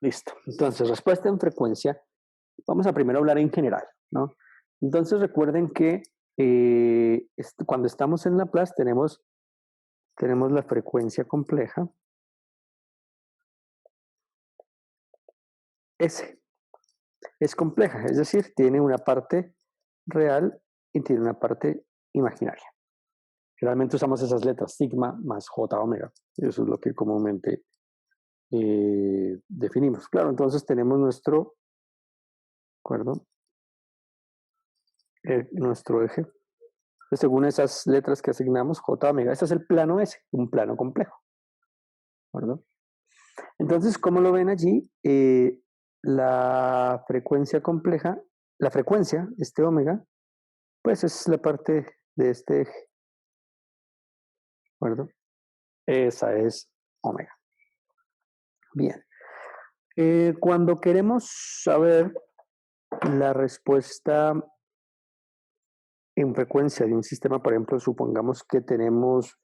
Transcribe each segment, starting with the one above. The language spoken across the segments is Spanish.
Listo. Entonces, respuesta en frecuencia. Vamos a primero hablar en general, ¿no? Entonces, recuerden que cuando estamos en Laplace tenemos la frecuencia compleja S. Es compleja, es decir, tiene una parte real y tiene una parte imaginaria. Generalmente usamos esas letras, sigma más j omega. Eso es lo que comúnmente definimos. Claro, entonces tenemos nuestro, ¿de acuerdo? Nuestro eje. Entonces, según esas letras que asignamos, j omega, este es el plano S, un plano complejo. ¿De acuerdo? Entonces, como lo ven allí, la frecuencia compleja, la frecuencia, este omega, pues es la parte de este eje. ¿De acuerdo? Esa es omega. Bien. Cuando queremos saber la respuesta en frecuencia de un sistema, por ejemplo, supongamos que tenemos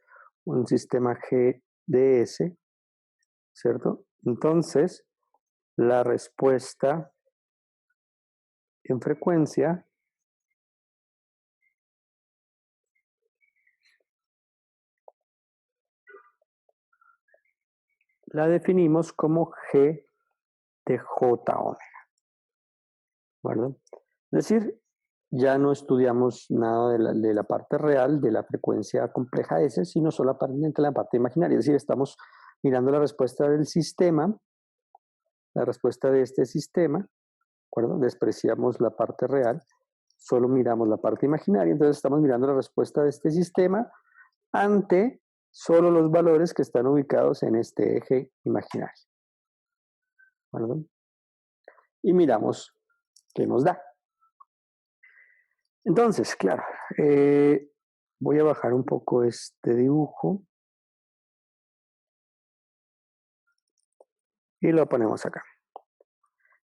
un sistema GDS, ¿cierto? Entonces, la respuesta en frecuencia la definimos como G de J omega, ¿verdad? Es decir, ya no estudiamos nada de la parte real de la frecuencia compleja S, sino solamente la parte imaginaria. Es decir, estamos mirando la respuesta del sistema, la respuesta de este sistema, ¿de acuerdo? Despreciamos la parte real, solo miramos la parte imaginaria, entonces estamos mirando la respuesta de este sistema ante solo los valores que están ubicados en este eje imaginario, ¿de acuerdo? Y miramos qué nos da. Entonces, claro, voy a bajar un poco este dibujo y lo ponemos acá.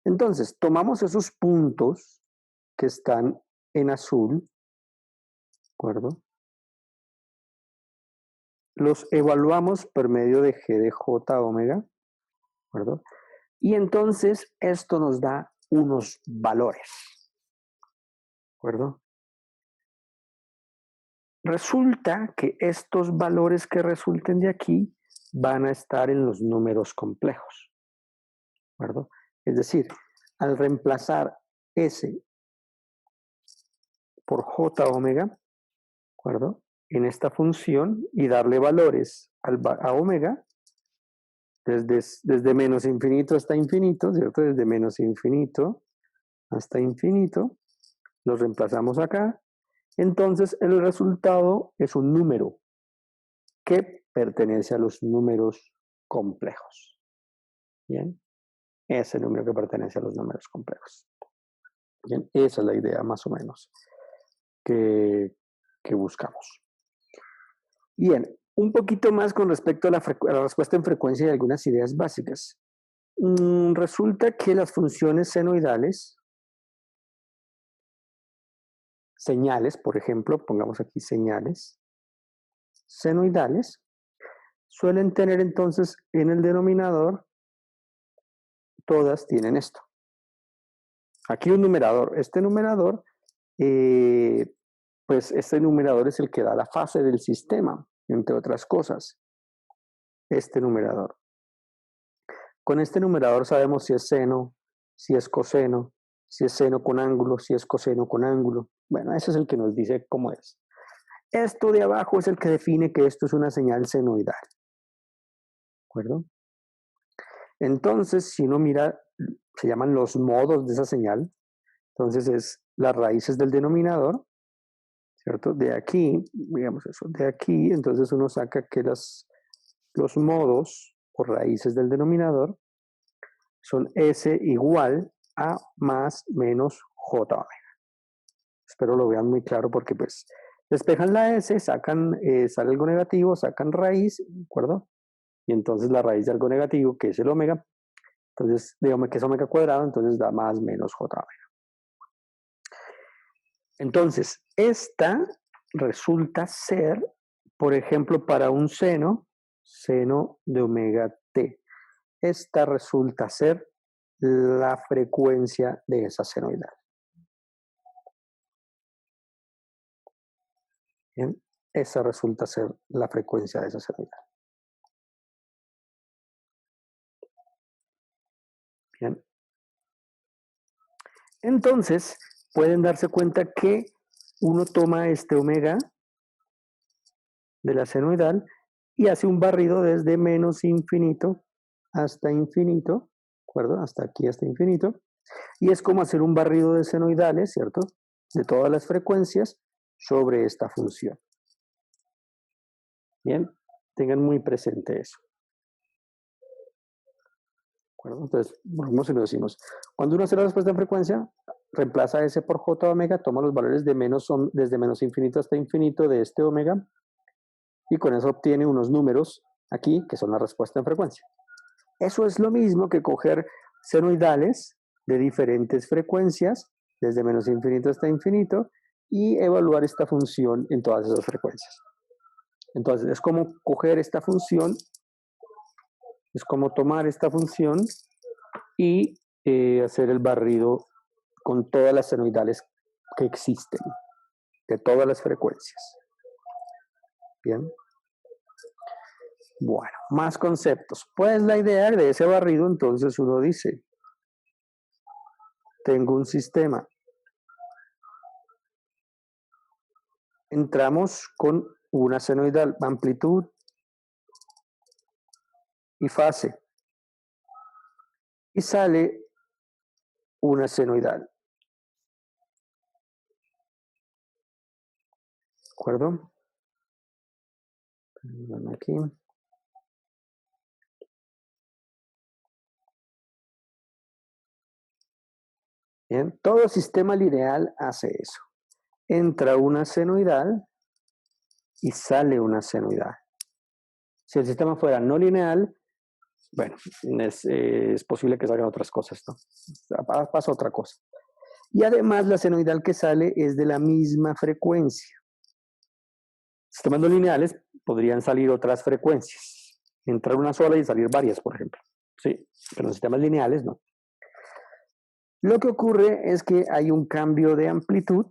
Entonces, tomamos esos puntos que están en azul, ¿de acuerdo? Los evaluamos por medio de G de J omega, ¿de acuerdo? Y entonces esto nos da unos valores, ¿de acuerdo? Resulta que estos valores que resulten de aquí van a estar en los números complejos, ¿de acuerdo? Es decir, al reemplazar S por J omega, ¿de acuerdo? En esta función y darle valores a omega, desde menos infinito hasta infinito, ¿cierto? Desde menos infinito hasta infinito, los reemplazamos acá. Entonces, el resultado es un número que pertenece a los números complejos. Bien, ese número que pertenece a los números complejos. Bien, esa es la idea más o menos que buscamos. Bien, un poquito más con respecto a la respuesta en frecuencia y algunas ideas básicas. Resulta que las funciones senoidales, señales, por ejemplo, pongamos aquí señales, senoidales, suelen tener entonces en el denominador, todas tienen esto. Aquí un numerador. Este numerador, pues este numerador es el que da la fase del sistema, entre otras cosas. Este numerador. Con este numerador sabemos si es seno, si es coseno, si es seno con ángulo, si es coseno con ángulo. Bueno, ese es el que nos dice cómo es. Esto de abajo es el que define que esto es una señal senoidal. ¿De acuerdo? Entonces, si uno mira, se llaman los modos de esa señal. Entonces es las raíces del denominador, ¿cierto? De aquí, digamos eso, de aquí, entonces uno saca que los modos o raíces del denominador son S igual a más menos J omega. Espero lo vean muy claro porque pues despejan la S, sacan, sale algo negativo, sacan raíz, ¿de acuerdo? Y entonces la raíz de algo negativo, que es el omega, entonces digamos que es omega cuadrado, entonces da más menos J omega. Entonces, esta resulta ser, por ejemplo, para un seno de omega t. Esta resulta ser la frecuencia de esa senoidal. Bien, esa resulta ser la frecuencia de esa senoidal. Bien. Entonces, pueden darse cuenta que uno toma este omega de la senoidal y hace un barrido desde menos infinito hasta infinito, ¿de acuerdo? Hasta aquí, hasta infinito. Y es como hacer un barrido de senoidales, ¿cierto? De todas las frecuencias sobre esta función. Bien, tengan muy presente eso. ¿De acuerdo? Entonces, volvemos y lo decimos. Cuando uno hace la respuesta en frecuencia, reemplaza S por J omega, toma los valores de desde menos infinito hasta infinito de este omega, y con eso obtiene unos números aquí, que son la respuesta en frecuencia. Eso es lo mismo que coger senoidales de diferentes frecuencias, desde menos infinito hasta infinito, y evaluar esta función en todas esas frecuencias. Entonces, es como coger esta función, es como tomar esta función y hacer el barrido con todas las senoidales que existen, de todas las frecuencias. Bien. Bueno, más conceptos. Pues la idea de ese barrido, entonces uno dice, tengo un sistema. Entramos con una senoidal, amplitud y fase. Y sale una senoidal. ¿De acuerdo? Aquí. Bien, todo sistema lineal hace eso. Entra una senoidal y sale una senoidal. Si el sistema fuera no lineal, bueno, es posible que salgan otras cosas, ¿no? Pasa otra cosa. Y además la senoidal que sale es de la misma frecuencia. Sistemas no lineales podrían salir otras frecuencias. Entrar una sola y salir varias, por ejemplo. Sí, pero en los sistemas lineales no. Lo que ocurre es que hay un cambio de amplitud,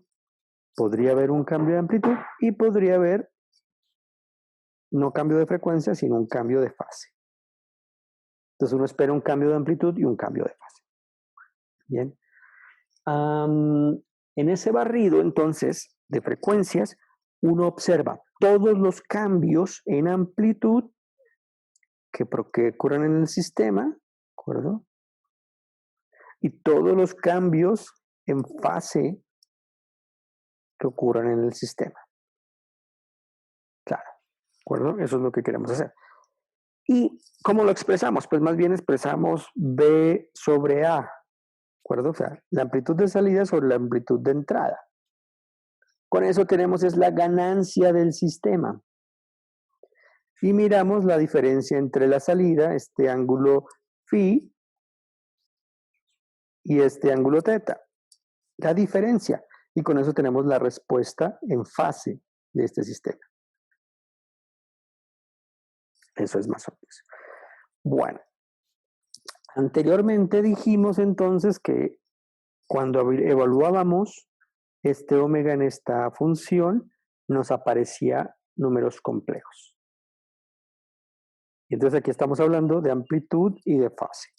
podría haber un cambio de amplitud y podría haber no cambio de frecuencia, sino un cambio de fase. Entonces uno espera un cambio de amplitud y un cambio de fase. Bien. En ese barrido, entonces, de frecuencias, uno observa todos los cambios en amplitud que ocurren en el sistema, ¿de acuerdo? Y todos los cambios en fase que ocurran en el sistema. Claro, ¿de acuerdo? Eso es lo que queremos hacer. ¿Y cómo lo expresamos? Pues más bien expresamos B sobre A, ¿de acuerdo? O sea, la amplitud de salida sobre la amplitud de entrada. Con eso tenemos es la ganancia del sistema. Y miramos la diferencia entre la salida, este ángulo phi, y este ángulo teta. La diferencia. Y con eso tenemos la respuesta en fase de este sistema. Eso es más o menos. Bueno, anteriormente dijimos entonces que cuando evaluábamos este omega en esta función, nos aparecía números complejos. Y entonces aquí estamos hablando de amplitud y de fase.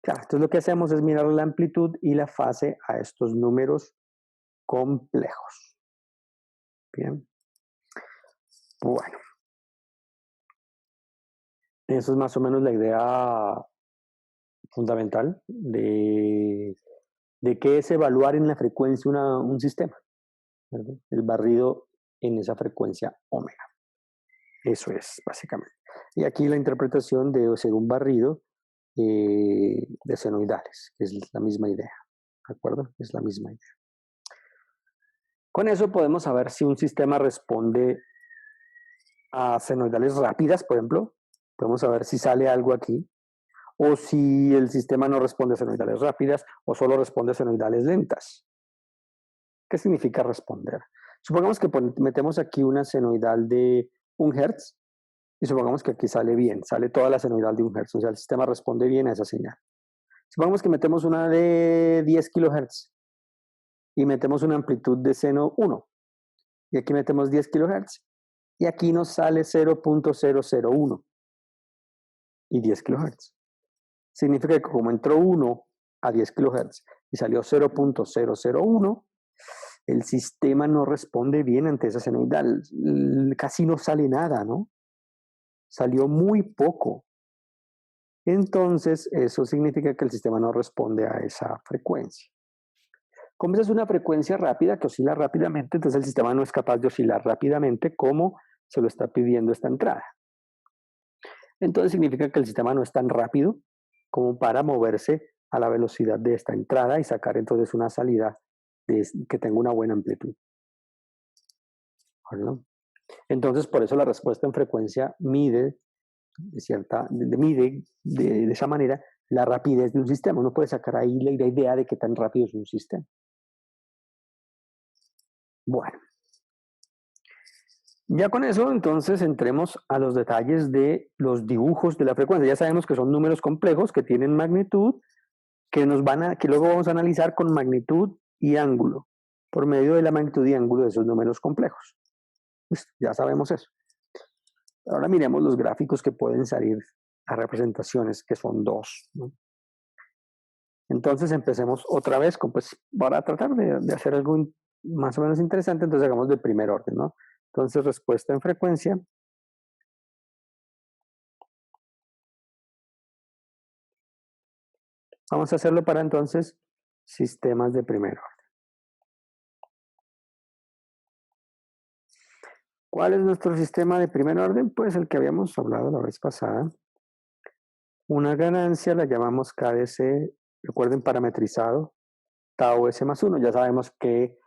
Claro, entonces lo que hacemos es mirar la amplitud y la fase a estos números complejos. Bien. Bueno. Eso es más o menos la idea fundamental de qué es evaluar en la frecuencia un sistema, ¿verdad? El barrido en esa frecuencia omega. Eso es, básicamente. Y aquí la interpretación debe ser un barrido de senoidales, que es la misma idea, ¿de acuerdo? Es la misma idea. Con eso podemos saber si un sistema responde a senoidales rápidas, por ejemplo. Podemos saber si sale algo aquí, o si el sistema no responde a senoidales rápidas, o solo responde a senoidales lentas. ¿Qué significa responder? Supongamos que metemos aquí una senoidal de 1 Hz, y supongamos que aquí sale bien, sale toda la senoidal de 1 Hz, o sea, el sistema responde bien a esa señal. Supongamos que metemos una de 10 kHz y metemos una amplitud de seno 1. Y aquí metemos 10 kHz. Y aquí nos sale 0.001 y 10 kHz. Significa que como entró 1 a 10 kHz y salió 0.001, el sistema no responde bien ante esa senoidal. Casi no sale nada, ¿no? Salió muy poco. Entonces, eso significa que el sistema no responde a esa frecuencia. Como esa es una frecuencia rápida que oscila rápidamente, entonces el sistema no es capaz de oscilar rápidamente como se lo está pidiendo esta entrada. Entonces significa que el sistema no es tan rápido como para moverse a la velocidad de esta entrada y sacar entonces una salida que tenga una buena amplitud. ¿Verdad? Entonces, por eso la respuesta en frecuencia mide de esa manera la rapidez de un sistema. Uno puede sacar ahí la idea de qué tan rápido es un sistema. Bueno, ya con eso entonces entremos a los detalles de los dibujos de la frecuencia. Ya sabemos que son números complejos que tienen magnitud, que luego vamos a analizar con magnitud y ángulo, por medio de la magnitud y ángulo de esos números complejos. Pues ya sabemos eso. Ahora miremos los gráficos que pueden salir a representaciones, que son dos, ¿no? Entonces empecemos otra vez para tratar de hacer algo más o menos interesante. Entonces hagamos de primer orden, ¿no? Entonces respuesta en frecuencia. Vamos a hacerlo para entonces sistemas de primer orden. ¿Cuál es nuestro sistema de primer orden? Pues el que habíamos hablado la vez pasada. Una ganancia la llamamos KdC, recuerden, parametrizado, tau S más 1. Ya sabemos que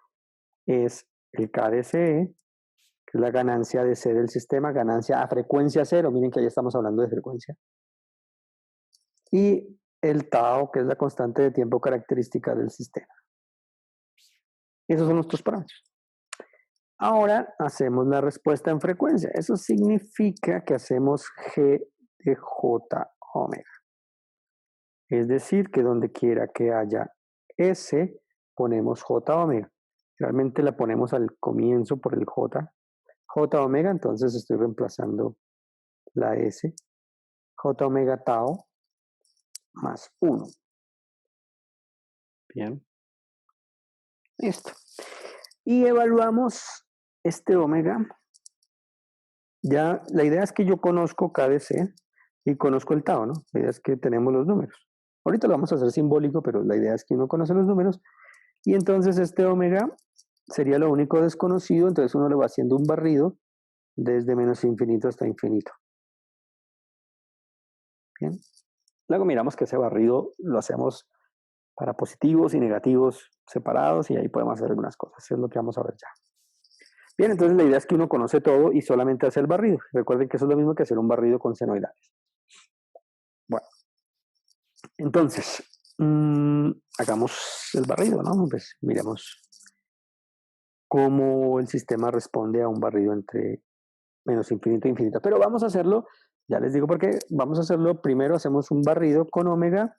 es el KdC, que es la ganancia de C del sistema, ganancia a frecuencia cero. Miren que ya estamos hablando de frecuencia. Y el tau, que es la constante de tiempo característica del sistema. Esos son nuestros parámetros. Ahora hacemos la respuesta en frecuencia. Eso significa que hacemos G de J omega. Es decir, que donde quiera que haya S, ponemos J omega. Realmente la ponemos al comienzo por el J. J omega, entonces estoy reemplazando la S. J omega tau más 1. Bien. Listo. Y evaluamos este omega. Ya, la idea es que yo conozco KdC y conozco el tau, ¿no? La idea es que tenemos los números. Ahorita lo vamos a hacer simbólico, pero la idea es que uno conoce los números. Y entonces este omega sería lo único desconocido, entonces uno le va haciendo un barrido desde menos infinito hasta infinito. Bien. Luego miramos que ese barrido lo hacemos para positivos y negativos separados y ahí podemos hacer algunas cosas. Eso es lo que vamos a ver ya. Bien, entonces la idea es que uno conoce todo y solamente hace el barrido. Recuerden que eso es lo mismo que hacer un barrido con senoidales. Bueno, entonces, hagamos el barrido, ¿no? Pues miremos cómo el sistema responde a un barrido entre menos infinito e infinito. Pero vamos a hacerlo, ya les digo por qué, vamos a hacerlo, primero hacemos un barrido con omega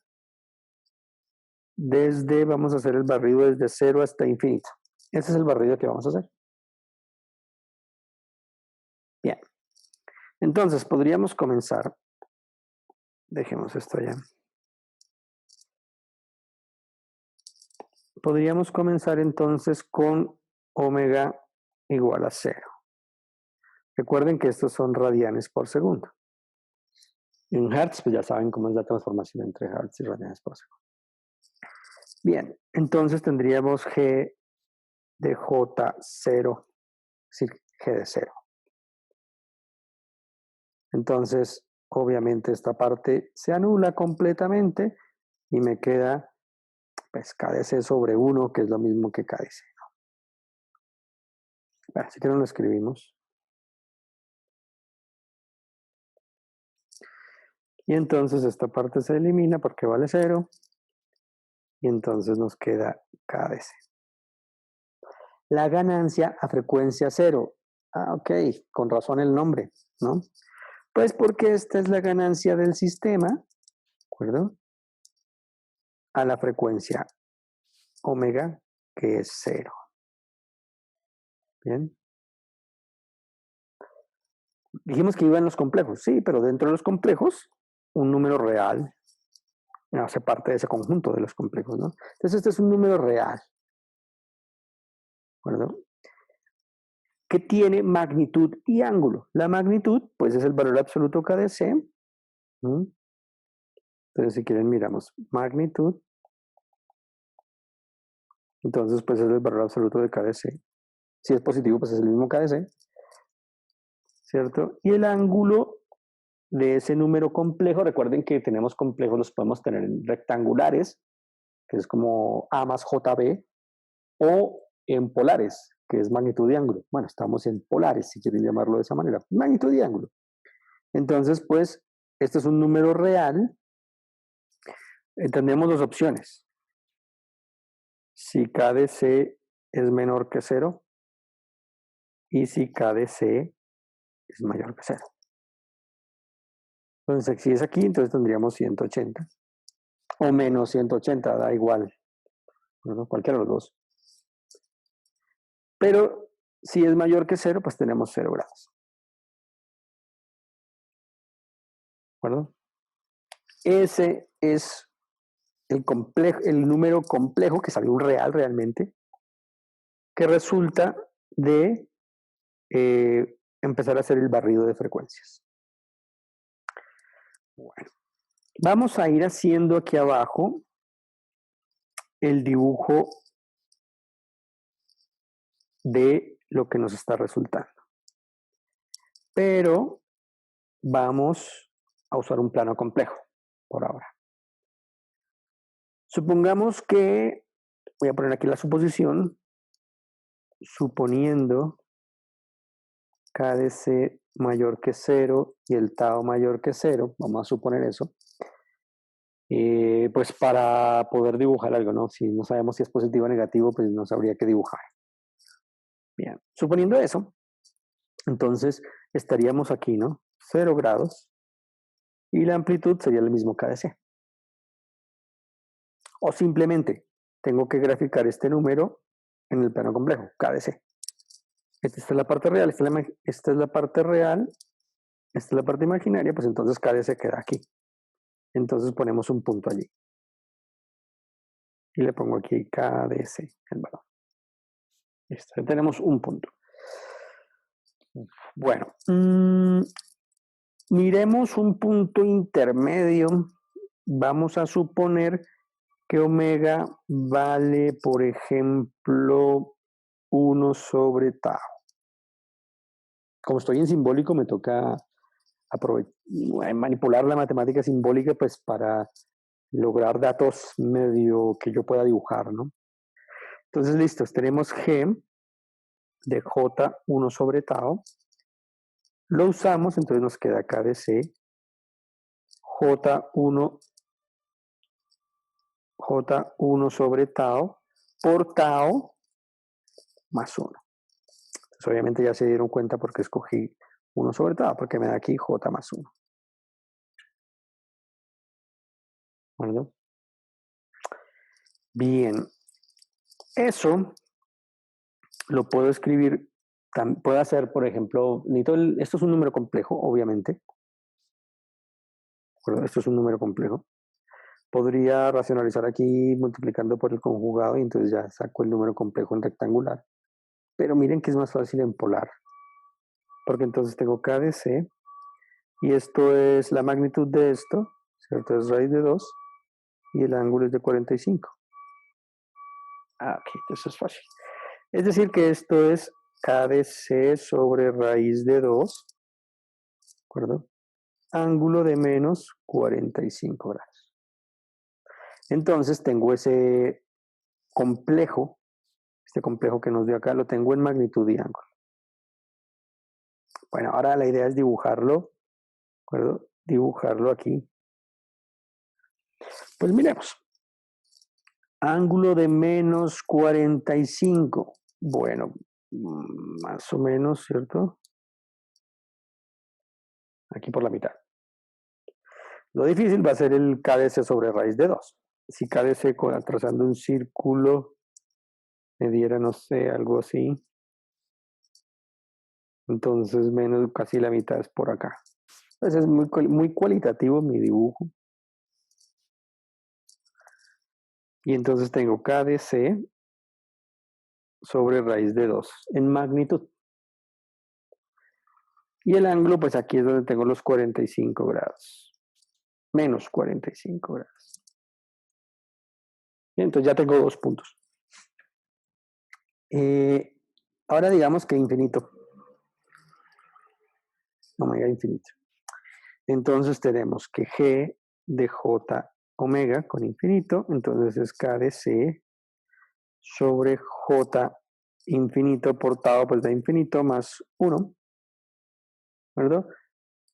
vamos a hacer el barrido desde 0 hasta infinito. Ese es el barrido que vamos a hacer. Bien. Entonces, podríamos comenzar. Dejemos esto allá. Podríamos comenzar entonces con omega igual a 0. Recuerden que estos son radianes por segundo. En hertz, pues ya saben cómo es la transformación entre hertz y radianes por segundo. Bien, entonces tendríamos G de J0, es decir, G de 0. Entonces, obviamente esta parte se anula completamente y me queda pues KdC sobre 1, que es lo mismo que KdC. Bueno, así que no lo escribimos. Y entonces esta parte se elimina porque vale 0. Y entonces nos queda KdC. La ganancia a frecuencia 0. Ah, ok, con razón el nombre, ¿no? Pues porque esta es la ganancia del sistema, ¿de acuerdo? a la frecuencia omega, que es 0. Bien. Dijimos que iban los complejos, sí, pero dentro de los complejos, un número real hace parte de ese conjunto de los complejos, ¿no? Entonces, este es un número real, ¿de acuerdo? Que tiene magnitud y ángulo. La magnitud, pues, es el valor absoluto K de C. Entonces, si quieren, miramos magnitud. Entonces, pues, es el valor absoluto de K de C. Si es positivo, pues es el mismo K de C, ¿cierto? Y el ángulo de ese número complejo, recuerden que tenemos complejos, los podemos tener en rectangulares, que es como A más JB, o en polares, que es magnitud y ángulo. Bueno, estamos en polares, si quieren llamarlo de esa manera, magnitud y ángulo. Entonces, pues, este es un número real. Tenemos dos opciones. Si K de C es menor que 0 y si K de C es mayor que 0. Entonces, si es aquí, entonces tendríamos 180 o menos 180, da igual, ¿no? Cualquiera de los dos. Pero si es mayor que 0, pues tenemos 0 grados. ¿De acuerdo? Ese es el número complejo que salió un real realmente, que resulta de empezar a hacer el barrido de frecuencias. Bueno, vamos a ir haciendo aquí abajo el dibujo de lo que nos está resultando. Pero vamos a usar un plano complejo por ahora. Supongamos que, voy a poner aquí la suposición, suponiendo K de C mayor que 0 y el tau mayor que 0, vamos a suponer eso, pues para poder dibujar algo, ¿no? Si no sabemos si es positivo o negativo, pues no sabría qué dibujar. Bien, suponiendo eso, entonces estaríamos aquí, ¿no? 0 grados y la amplitud sería el mismo K de C. O simplemente tengo que graficar este número en el plano complejo, K de C. Esta es la parte real, esta es la parte real, esta es la parte imaginaria, pues entonces K de C queda aquí. Entonces ponemos un punto allí. Y le pongo aquí K de C, el valor. Listo, ya tenemos un punto. Bueno, miremos un punto intermedio. Vamos a suponer que omega vale, por ejemplo, 1 sobre tau. Como estoy en simbólico, me toca manipular la matemática simbólica pues para lograr datos medio que yo pueda dibujar, ¿no? Entonces, listos, tenemos G de J1 sobre tau. Lo usamos, entonces nos queda K de C, J1 sobre tau por tau más 1. Entonces, obviamente ya se dieron cuenta porque escogí 1 sobre tau, porque me da aquí J más 1. ¿Bueno? Bien, eso lo puedo escribir, puedo hacer, por ejemplo, esto es un número complejo, obviamente. Esto es un número complejo. Podría racionalizar aquí multiplicando por el conjugado y entonces ya saco el número complejo en rectangular. Pero miren que es más fácil en polar. Porque entonces tengo K de C y esto es la magnitud de esto, ¿cierto? Es raíz de 2 y el ángulo es de 45. Aquí, eso es fácil. Es decir que esto es K de C sobre raíz de 2, ¿de acuerdo? Ángulo de menos 45 grados. Entonces tengo ese complejo, este complejo que nos dio acá, lo tengo en magnitud y ángulo. Bueno, ahora la idea es dibujarlo, ¿de acuerdo? Dibujarlo aquí. Pues miremos. Ángulo de menos 45. Bueno, más o menos, ¿cierto? Aquí por la mitad. Lo difícil va a ser el K de C sobre raíz de 2. si KDC trazando un círculo me diera, no sé, algo así. Entonces menos casi la mitad es por acá. Entonces es muy cualitativo mi dibujo. Y entonces tengo KDC sobre raíz de 2 en magnitud. Y el ángulo, pues aquí es donde tengo los 45 grados. Menos 45 grados. Y entonces ya tengo 2 puntos. Ahora digamos que infinito. Omega infinito. Entonces tenemos que G de J omega con infinito. Entonces es K de C sobre J infinito portado pues de infinito más 1. ¿Verdad?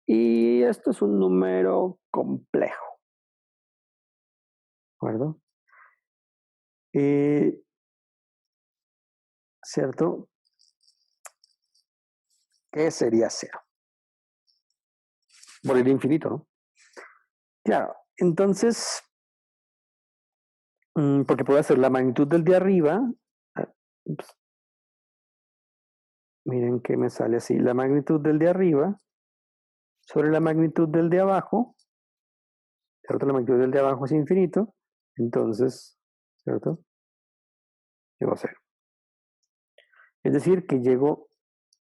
Y esto es un número complejo. ¿De acuerdo? ¿Cierto? ¿Qué sería 0? Por el infinito, ¿no? Claro, entonces, porque puedo hacer la magnitud del de arriba. Miren que me sale así, la magnitud del de arriba sobre la magnitud del de abajo, ¿cierto? La magnitud del de abajo es infinito, entonces, ¿cierto? Llego a 0. Es decir, que llego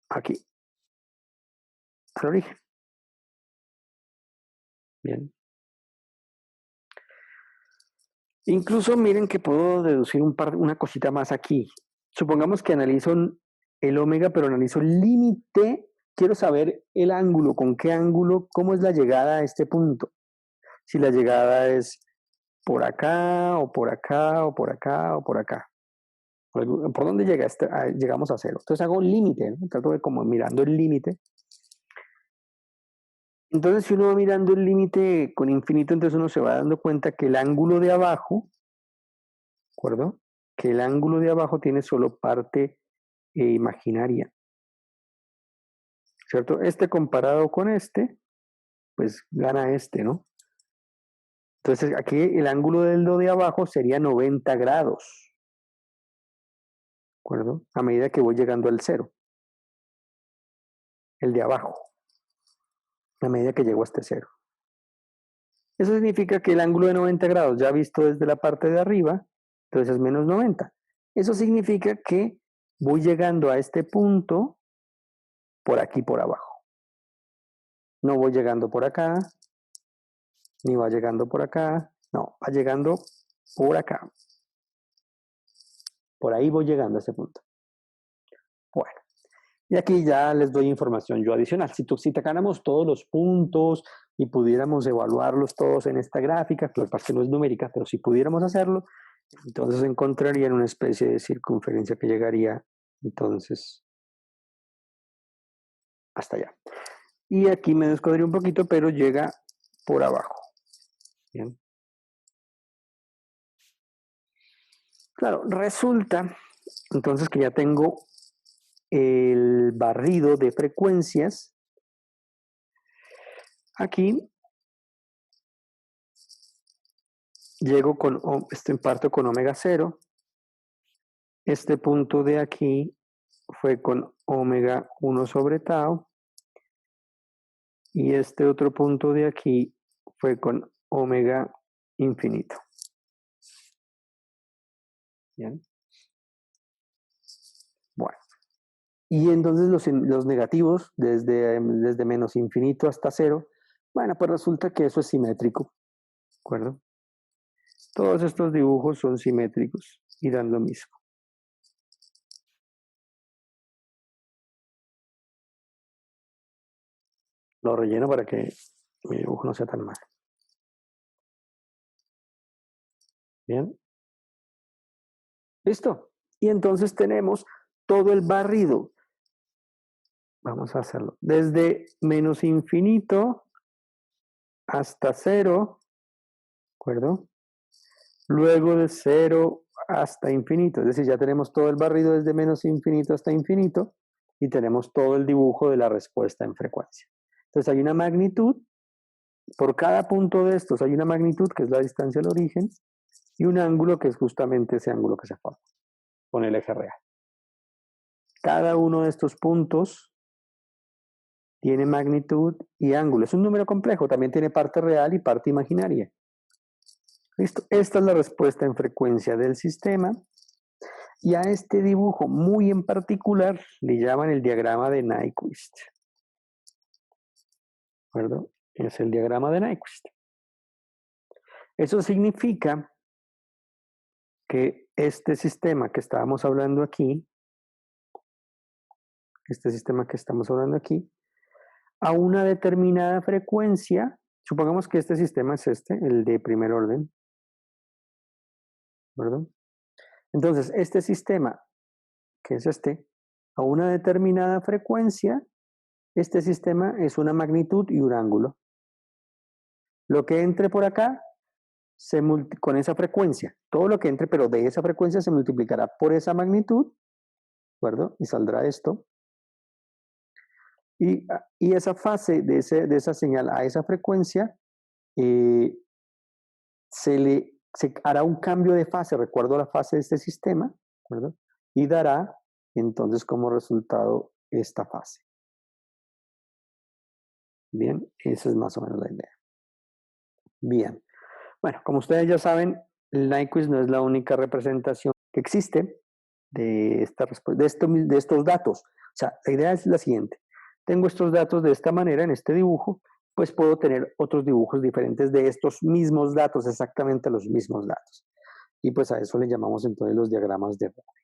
aquí, al origen. Bien. Incluso miren que puedo deducir una cosita más aquí. Supongamos que analizo el omega, pero analizo el límite. Quiero saber el ángulo, con qué ángulo, cómo es la llegada a este punto. Si la llegada es por acá, o por acá, o por acá, o por acá. ¿Por dónde llegamos a 0? Entonces hago un límite, ¿no? Trato de como mirando el límite. Entonces, si uno va mirando el límite con infinito, entonces uno se va dando cuenta que el ángulo de abajo, ¿de acuerdo? Que el ángulo de abajo tiene solo parte imaginaria, ¿cierto? Este comparado con este, pues gana este, ¿no? Entonces, aquí el ángulo del do de abajo sería 90 grados, ¿de acuerdo? A medida que voy llegando al 0. El de abajo, a medida que llego a este 0. Eso significa que el ángulo de 90 grados, ya visto desde la parte de arriba, entonces es menos 90. Eso significa que voy llegando a este punto por aquí, por abajo. No voy llegando por acá, ni va llegando por acá, no, va llegando por acá. Por ahí voy llegando a ese punto. Bueno, y aquí ya les doy información yo adicional. Si sacáramos todos los puntos y pudiéramos evaluarlos todos en esta gráfica, que lo que pasa es que no es numérica, pero si pudiéramos hacerlo, entonces encontrarían una especie de circunferencia que llegaría entonces hasta allá. Y aquí me descuadré un poquito, pero llega por abajo. Bien. Claro, resulta entonces que ya tengo el barrido de frecuencias aquí. Llego con, parto con omega 0. Este punto de aquí fue con omega 1 sobre tau. Y este otro punto de aquí fue con omega infinito. Bien. Bueno. Y entonces los negativos, desde menos infinito hasta 0, bueno, pues resulta que eso es simétrico. ¿De acuerdo? Todos estos dibujos son simétricos y dan lo mismo. Lo relleno para que mi dibujo no sea tan mal. Bien. ¿Listo? Y entonces tenemos todo el barrido. Vamos a hacerlo. Desde menos infinito hasta 0, ¿de acuerdo? Luego de 0 hasta infinito. Es decir, ya tenemos todo el barrido desde menos infinito hasta infinito y tenemos todo el dibujo de la respuesta en frecuencia. Entonces hay una magnitud. Por cada punto de estos hay una magnitud, que es la distancia al origen, y un ángulo que es justamente ese ángulo que se forma con el eje real. Cada uno de estos puntos tiene magnitud y ángulo. Es un número complejo, también tiene parte real y parte imaginaria. ¿Listo? Esta es la respuesta en frecuencia del sistema. Y a este dibujo muy en particular le llaman el diagrama de Nyquist. ¿De acuerdo? Es el diagrama de Nyquist. Eso significa que este sistema que estábamos hablando aquí, a una determinada frecuencia, supongamos que este sistema es el de primer orden, ¿verdad? Entonces, este sistema, que es a una determinada frecuencia, este sistema es una magnitud y un ángulo. Lo que entre por acá, con esa frecuencia, todo lo que entre, pero de esa frecuencia se multiplicará por esa magnitud, ¿de acuerdo? Y saldrá esto. Y esa fase de esa señal a esa frecuencia, se hará un cambio de fase, recuerdo la fase de este sistema, ¿verdad? Y dará entonces como resultado esta fase. Bien, esa es más o menos la idea. Bien, bueno, como ustedes ya saben, el Nyquist no es la única representación que existe de estos datos. O sea, la idea es la siguiente. Tengo estos datos de esta manera en este dibujo, pues puedo tener otros dibujos diferentes de estos mismos datos, exactamente los mismos datos. Y pues a eso le llamamos entonces los diagramas de Boole.